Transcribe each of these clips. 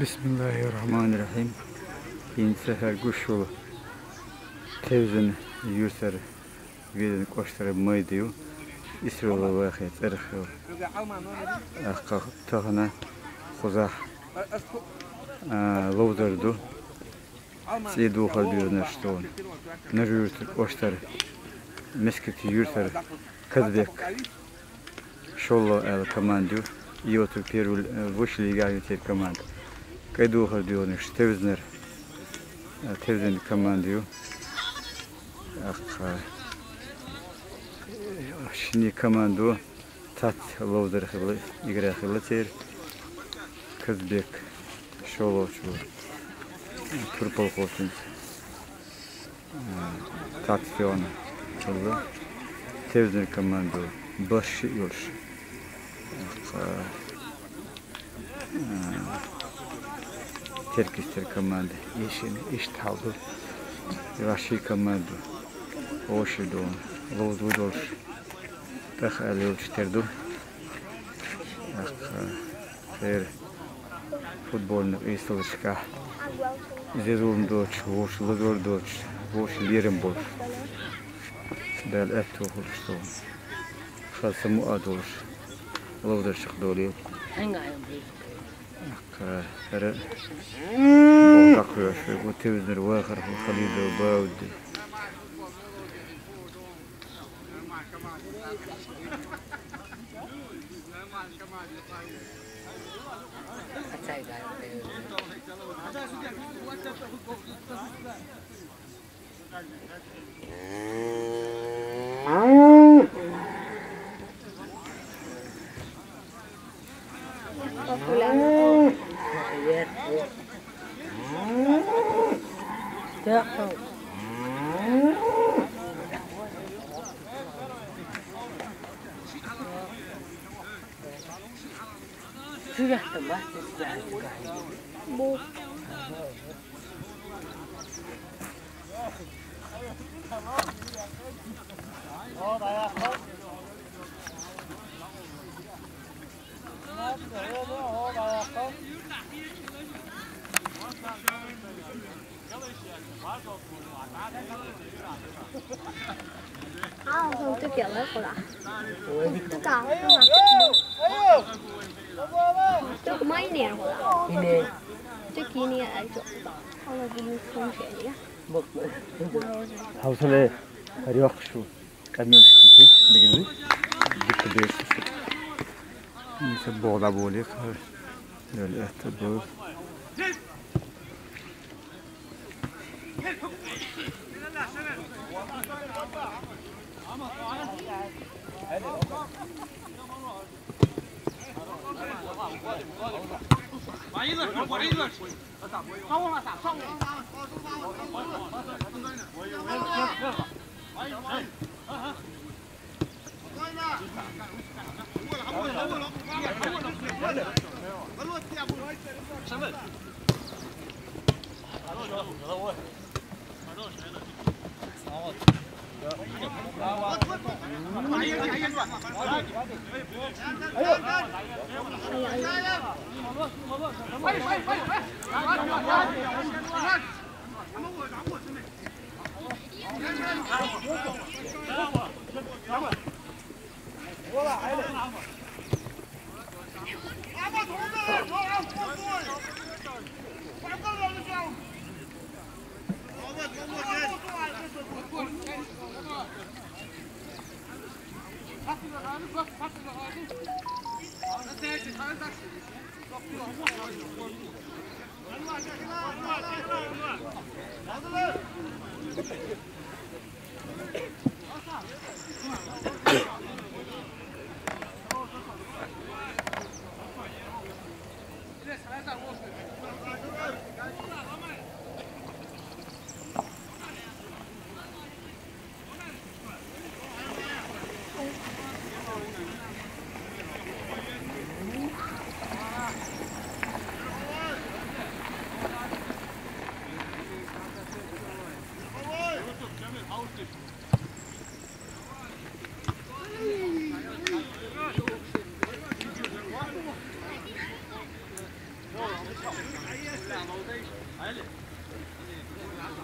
بسم الله الرحمن الرحيم. إن سهر قشول تيزن يوسر ويدن قشتر مايديو إسرائيل واحد أرخو أخ تهنا خزاح لودردو سيدو خلبيو نشتون نجورت قشتر مسكت يوسر كذبك شولو الكماندو يوتو بيرول وشلي قاعد يصير كماند كيدو خلبيو نشتوزنر تيزن كمانديو أخ شني كماندو تات لودر خل يقرأ خلتير كذبك شولو شو تربل خوشين تات فيونا شلو تيزن كماندو باش يوش تركيستر كماند يشين يشتحلو يراشي كماندو وشدون لود ودوش تخيل يلشتردو أخ غير فوتبول نقيسلشكا زيزون دوتش وش لدور دوتش وش ليرم بوش دال أتو خلصون خلصمو أدوش لودر شخدوليو أخ غير بوضاقيوش وتوزنر واخر خليدو باودي tôi kiểu đấy cô đã tôi cả tôi có mấy nè cô đã tôi kia nè ấy chỗ không là vì không thể nhá حوصلة رياح شو كمية شتي بيجي جبت بيش يسبوا على بوليك للإعتبار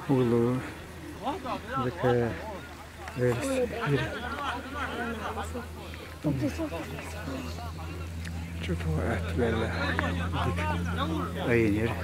Olur. Zaka. شوفوا أتبع أين يرى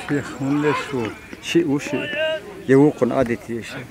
شيخ من شو شيء وشيء يوقن عادتي شيء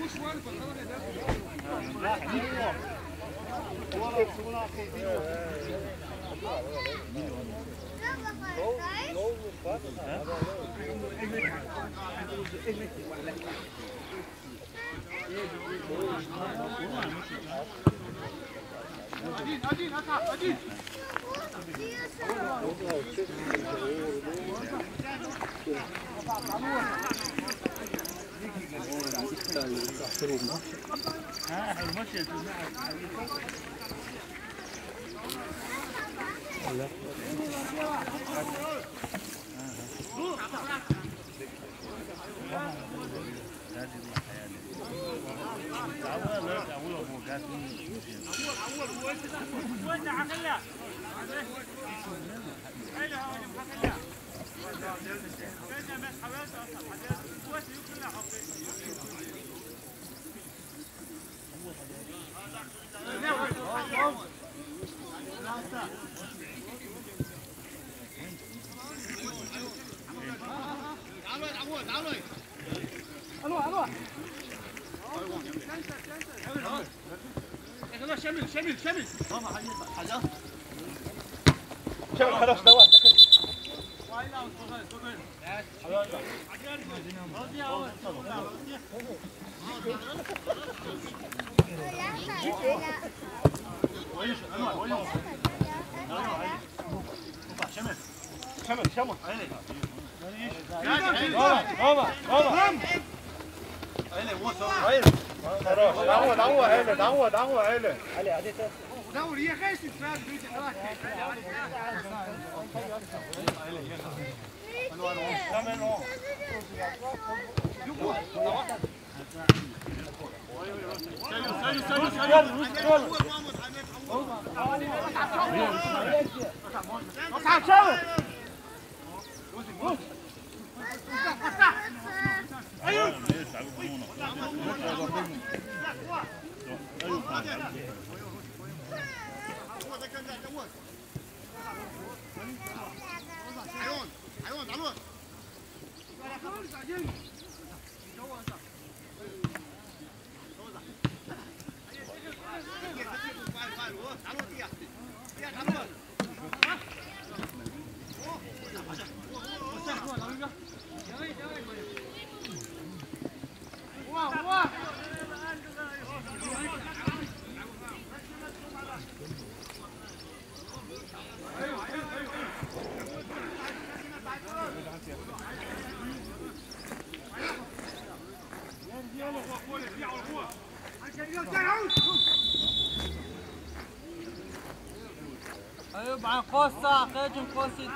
ايوب عن قوسه خيجن قوسي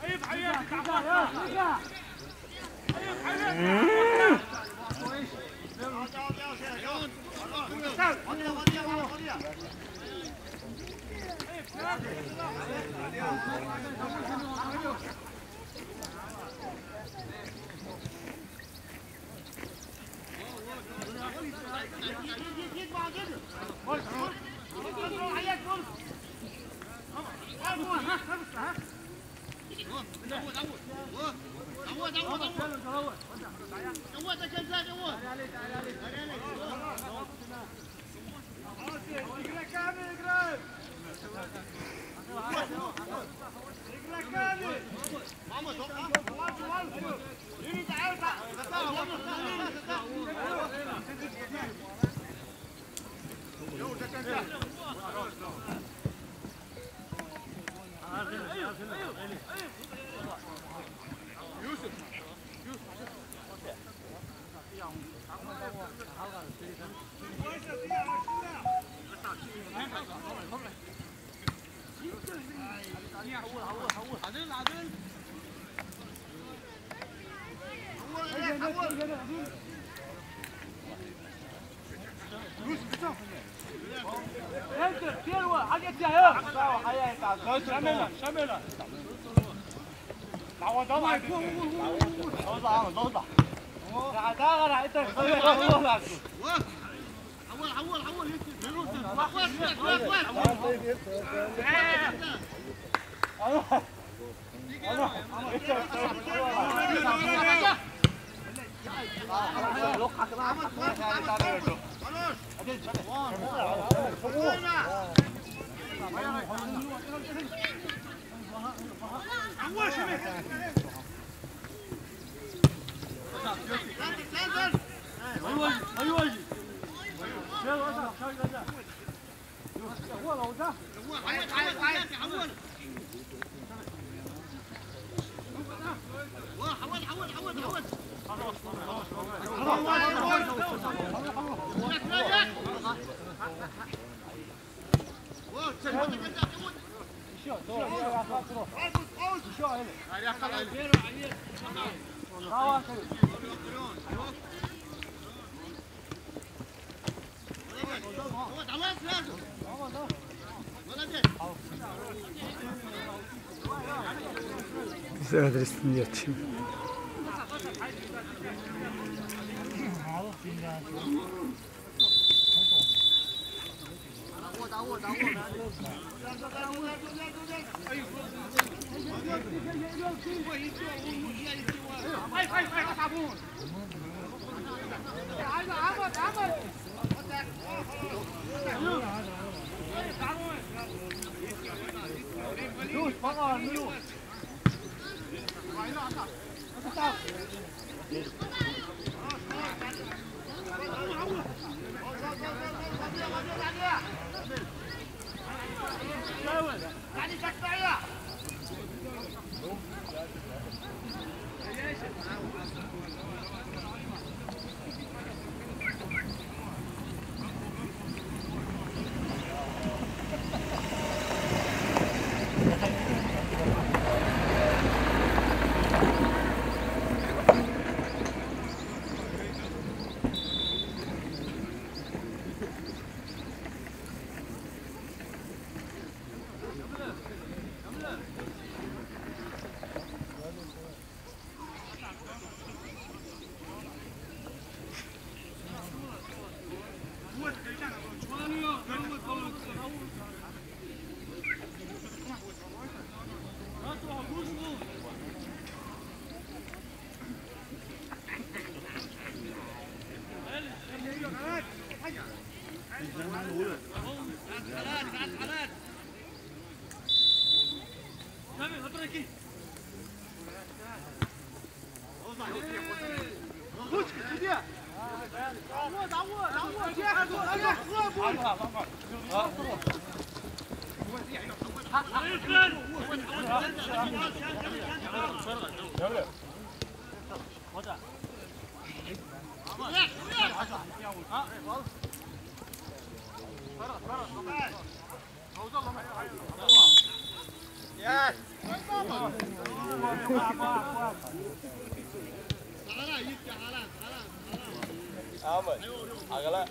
ايوب حياتك تعبان يا شملة打我等会走吧打انت Bize adresini geçeyim. 아, Aman, agak